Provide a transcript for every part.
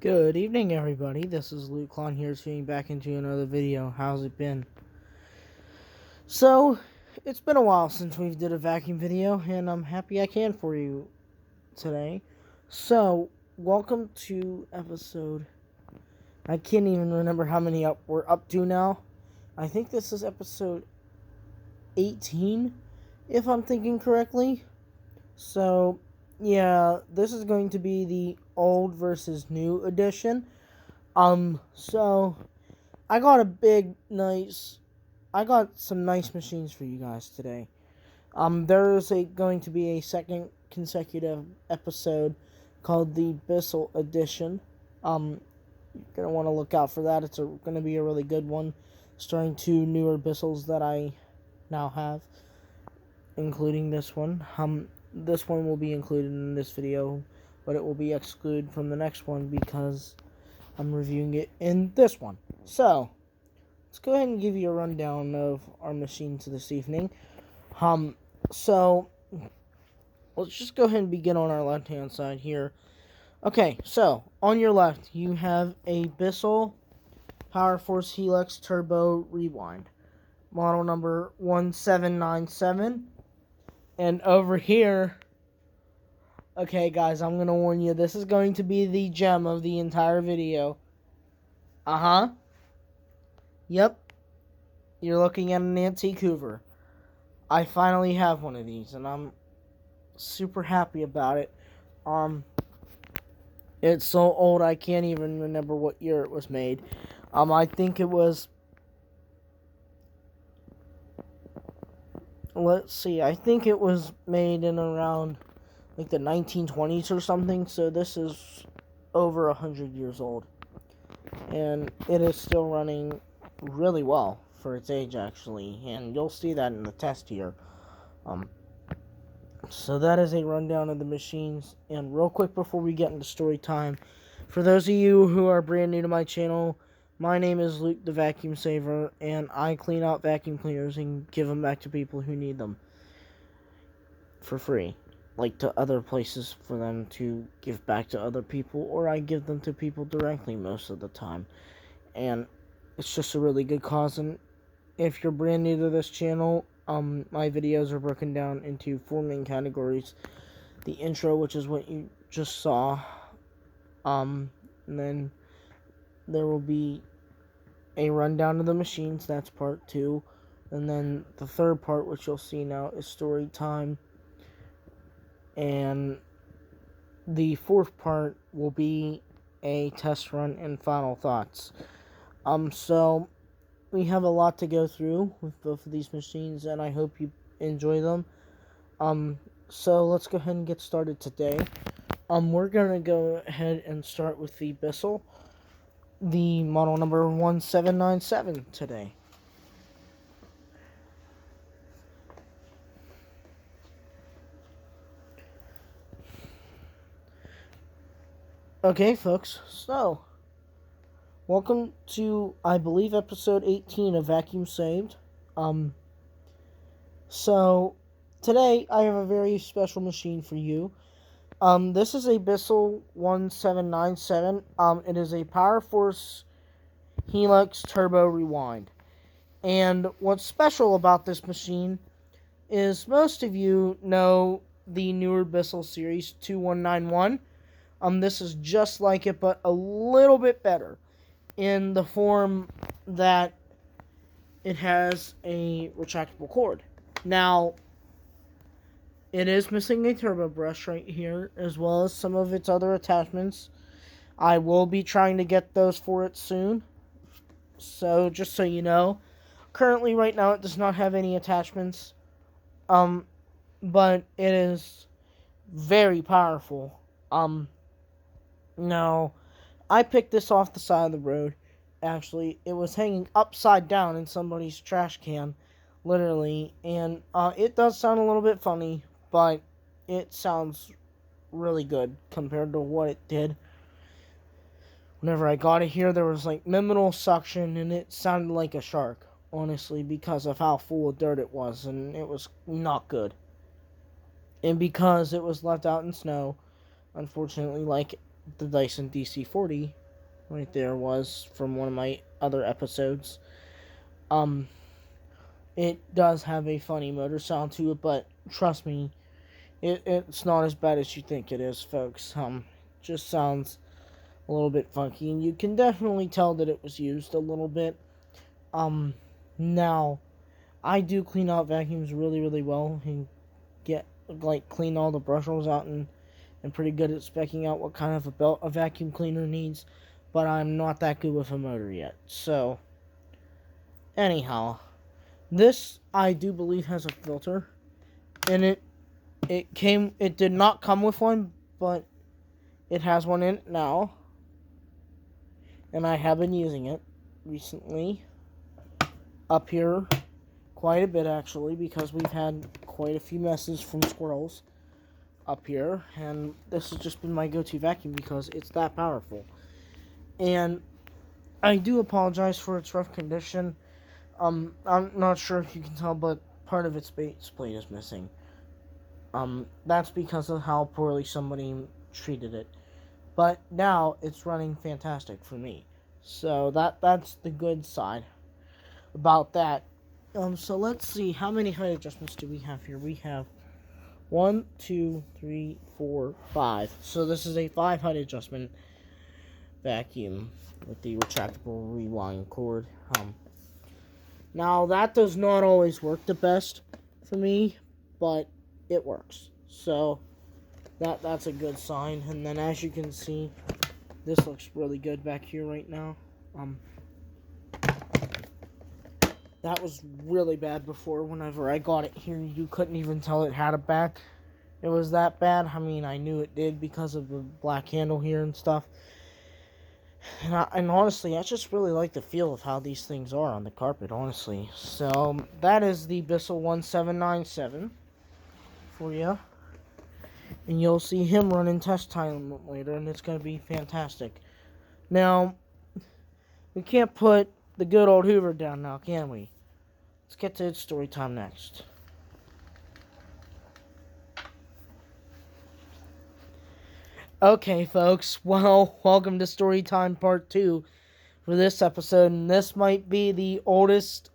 Good evening, everybody. This is Luke here, tuning back into another video. How's it been? So, it's been a while since we did a vacuum video, and I'm happy I can for you today. So, welcome to episode... I can't even remember how many we're up to now. I think this is episode 18, if I'm thinking correctly. So, yeah, this is going to be the old versus new edition. So I got some nice machines for you guys today. There's going to be a second consecutive episode called the Bissell edition. You're gonna want to look out for that. It's gonna be a really good one, starring two newer Bissells that I now have, including this one. This one will be included in this video, but it will be excluded from the next one because I'm reviewing it in this one. So, let's go ahead and give you a rundown of our machines this evening. So, let's just go ahead and begin on our left-hand side here. Okay, so, on your left, you have a Bissell PowerForce Helix Turbo Rewind. Model number 1797. And over here... Okay, guys, I'm going to warn you. This is going to be the gem of the entire video. Yep. You're looking at an antique hoover. I finally have one of these, and I'm super happy about it. It's so old I can't even remember what year it was made. I think it was... Let's see. I think it was made in around... like the 1920s or something, so this is over 100 years old. And it is still running really well for its age, actually, and you'll see that in the test here. So that is a rundown of the machines, and real quick before we get into story time, for those of you who are brand new to my channel, my name is Lukethevacuumsaver, and I clean out vacuum cleaners and give them back to people who need them for free. Like to other places for them to give back to other people, or I give them to people directly most of the time. And it's just a really good cause. And if you're brand new to this channel, my videos are broken down into 4 main categories. The intro, which is what you just saw. And then there will be a rundown of the machines, that's part 2. And then the third part, which you'll see now, is story time. And the fourth part will be a test run and final thoughts. So we have a lot to go through with both of these machines, and I hope you enjoy them. So let's go ahead and get started today. We're gonna go ahead and start with the Bissell, the model number 1797 today. Okay, folks, so, welcome to, I believe, episode 18 of Vacuum Saved. So, today, I have a very special machine for you. This is a Bissell 1797. It is a PowerForce Helix Turbo Rewind. And what's special about this machine is most of you know the newer Bissell series 2191. This is just like it, but a little bit better in the form that it has a retractable cord. Now, it is missing a turbo brush right here, as well as some of its other attachments. I will be trying to get those for it soon. So, just so you know, currently right now it does not have any attachments. But it is very powerful. Now, I picked this off the side of the road. Actually, it was hanging upside down in somebody's trash can, literally, and it does sound a little bit funny, but it sounds really good compared to what it did. Whenever I got it here, there was like minimal suction, and it sounded like a shark, honestly, because of how full of dirt it was, and it was not good. And because it was left out in snow, unfortunately, like the Dyson DC-40 right there was from one of my other episodes. It does have a funny motor sound to it, but trust me, it's not as bad as you think it is, folks. Just sounds a little bit funky, and you can definitely tell that it was used a little bit. Now, I do clean out vacuums really, really well, and clean all the brush rolls out, and pretty good at specking out what kind of a belt a vacuum cleaner needs, but I'm not that good with a motor yet. So, anyhow, this I do believe has a filter, and it did not come with one, but it has one in it now, and I have been using it recently up here quite a bit, actually, because we've had quite a few messes from squirrels up here, and this has just been my go-to vacuum because it's that powerful. And I do apologize for its rough condition. I'm not sure if you can tell, but part of its base plate is missing. That's because of how poorly somebody treated it. But now it's running fantastic for me. So that's the good side about that. So let's see, how many height adjustments do we have here? We have 1, 2, 3, 4, 5. So this is a 5 height adjustment vacuum with the retractable rewind cord. Now that does not always work the best for me, but it works. So that's a good sign. And then as you can see, this looks really good back here right now. That was really bad before. Whenever I got it here, you couldn't even tell it had a back. It was that bad. I mean, I knew it did because of the black handle here and stuff. And honestly, I just really like the feel of how these things are on the carpet, honestly. So, that is the Bissell 1797 for you. And you'll see him running test time later, and it's going to be fantastic. Now, we can't put the good old Hoover down now, can we? Let's get to its story time next. Okay, folks, well, welcome to story time part 2 for this episode, and this might be the oldest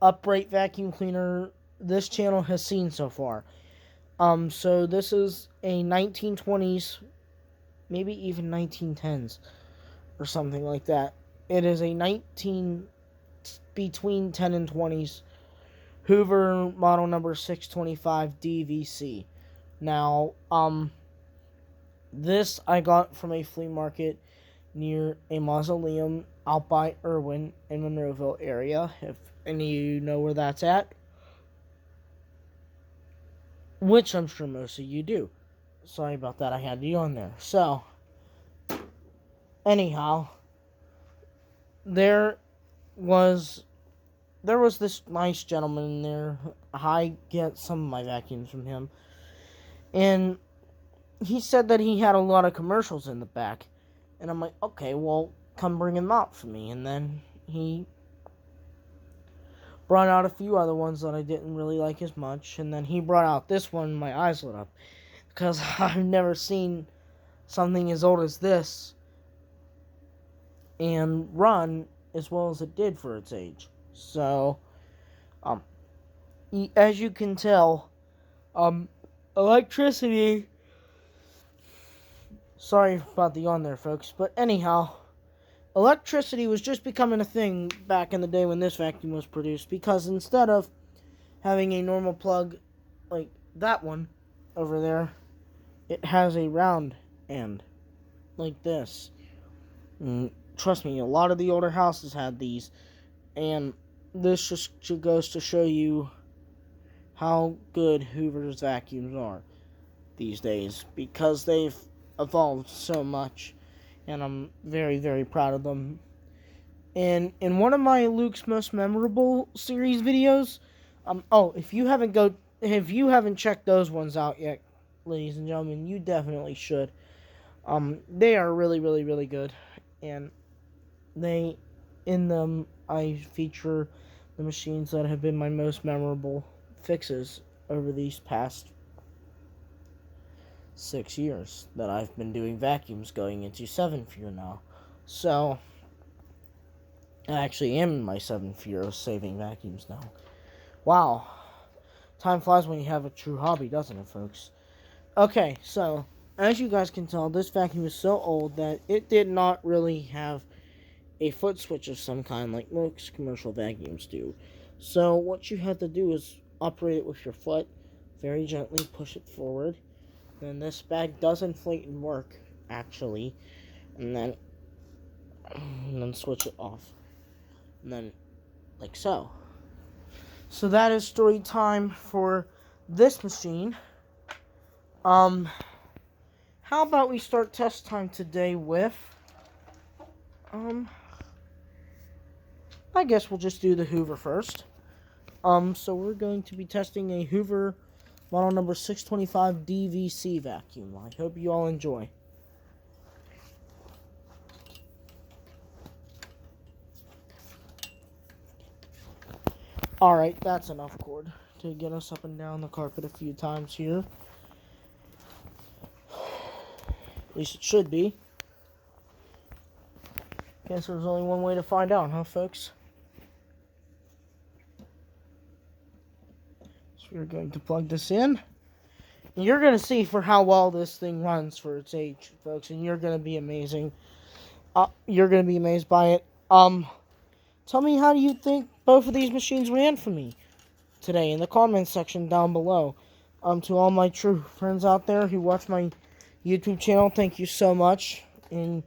upright vacuum cleaner this channel has seen so far. So this is a 1920s, maybe even 1910s, or something like that. It is a between 10 and 20s Hoover model number 625 DVC. Now, this I got from a flea market near a mausoleum out by Irwin in Monroeville area, if any of you know where that's at. Which I'm sure most of you do. Sorry about that, I had you on there. So, anyhow, there was this nice gentleman in there. I get some of my vacuums from him. And he said that he had a lot of commercials in the back. And I'm like, okay, well, come bring them out for me. And then he brought out a few other ones that I didn't really like as much. And then he brought out this one, and my eyes lit up. Because I've never seen something as old as this and run as well as it did for its age. So, as you can tell, electricity... Sorry about the yawn there, folks. But anyhow, electricity was just becoming a thing back in the day when this vacuum was produced. Because instead of having a normal plug like that one over there, it has a round end like this. And trust me, a lot of the older houses had these. And this just goes to show you how good Hoover's vacuums are these days. Because they've evolved so much, and I'm very, very proud of them. And in one of my Luke's Most Memorable series videos, if you haven't checked those ones out yet, ladies and gentlemen, you definitely should. They are really, really, really good, and in them I feature the machines that have been my most memorable fixes over these past 6 years that I've been doing vacuums, going into 7th year now. So, I actually am in my 7th year of saving vacuums now. Wow. Time flies when you have a true hobby, doesn't it, folks? Okay, so, as you guys can tell, this vacuum is so old that it did not really have a foot switch of some kind like most commercial vacuums do. So, what you have to do is operate it with your foot, very gently push it forward. Then this bag does inflate and work, actually. And then switch it off. And then, like so. So that is story time for this machine. How about we start test time today with, I guess we'll just do the Hoover first. So we're going to be testing a Hoover model number 625 DVC vacuum. I hope you all enjoy. Alright, that's enough cord to get us up and down the carpet a few times here. At least it should be. Guess there's only one way to find out, huh, folks? So we're going to plug this in. And you're going to see for how well this thing runs for its age, folks. And you're going to be amazing. You're going to be amazed by it. Tell me, how do you think both of these machines ran for me today in the comments section down below. To all my true friends out there who watch my YouTube channel, thank you so much. And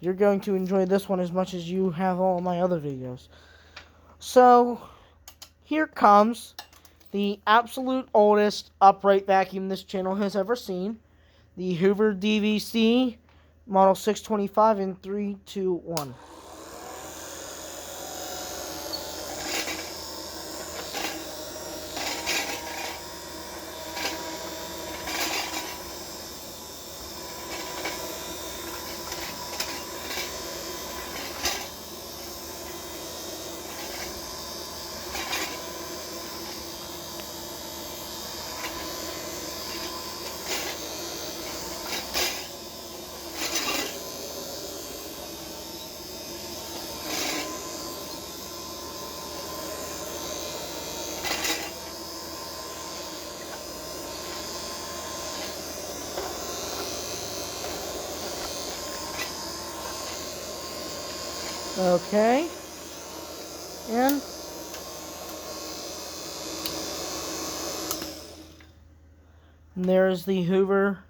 you're going to enjoy this one as much as you have all my other videos. So, here comes the absolute oldest upright vacuum this channel has ever seen. The Hoover DVC model 625 in 3, 2, 1. Okay, and there's the Hoover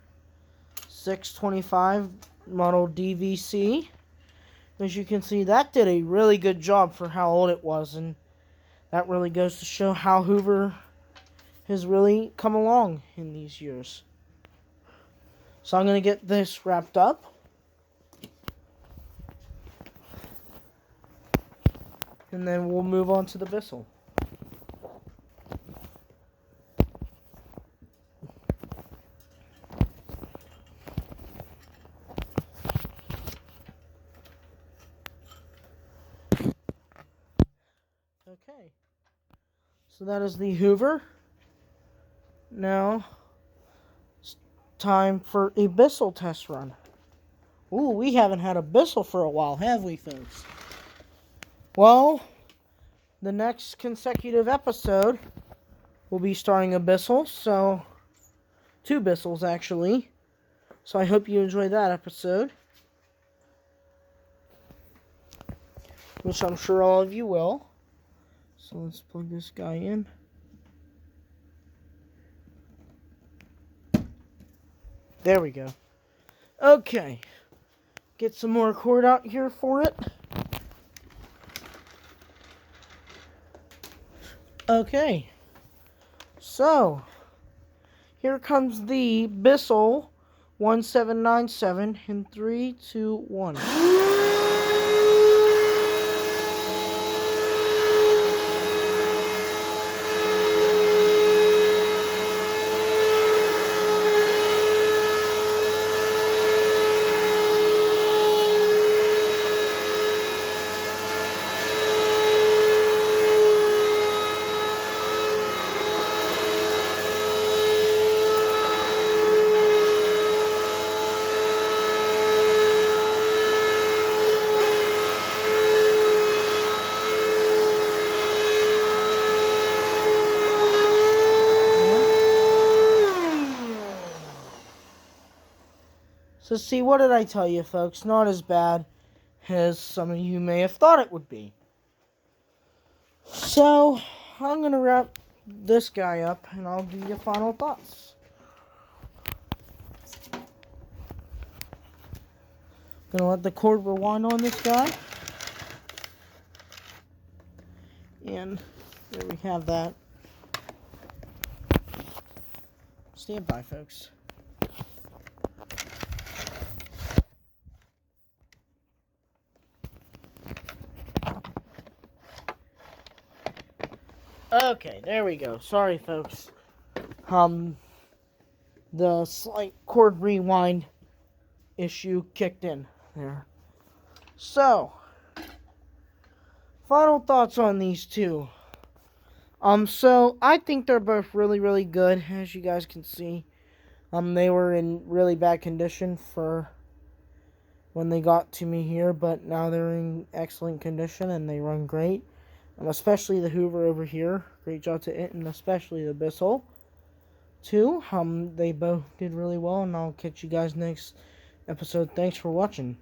625 model DVC. As you can see, that did a really good job for how old it was, and that really goes to show how Hoover has really come along in these years. So I'm going to get this wrapped up. And then we'll move on to the Bissell. Okay. So that is the Hoover. Now, it's time for a Bissell test run. Ooh, we haven't had a Bissell for a while, have we, folks? Well, the next consecutive episode will be starring a Bissell, so 2 Bissells actually. So I hope you enjoy that episode, which I'm sure all of you will. So let's plug this guy in. There we go. Okay, get some more cord out here for it. Okay, so here comes the Bissell 1797 in 3, 2, 1. So see, what did I tell you, folks? Not as bad as some of you may have thought it would be. So, I'm going to wrap this guy up, and I'll give you final thoughts. Going to let the cord rewind on this guy. And there we have that. Stand by, folks. Okay, there we go. Sorry, folks. The slight cord rewind issue kicked in there. So, final thoughts on these two. So I think they're both really, really good, as you guys can see. They were in really bad condition for when they got to me here, but now they're in excellent condition and they run great. Especially the Hoover over here. Great job to it, and especially the Bissell too. They both did really well, and I'll catch you guys next episode. Thanks for watching.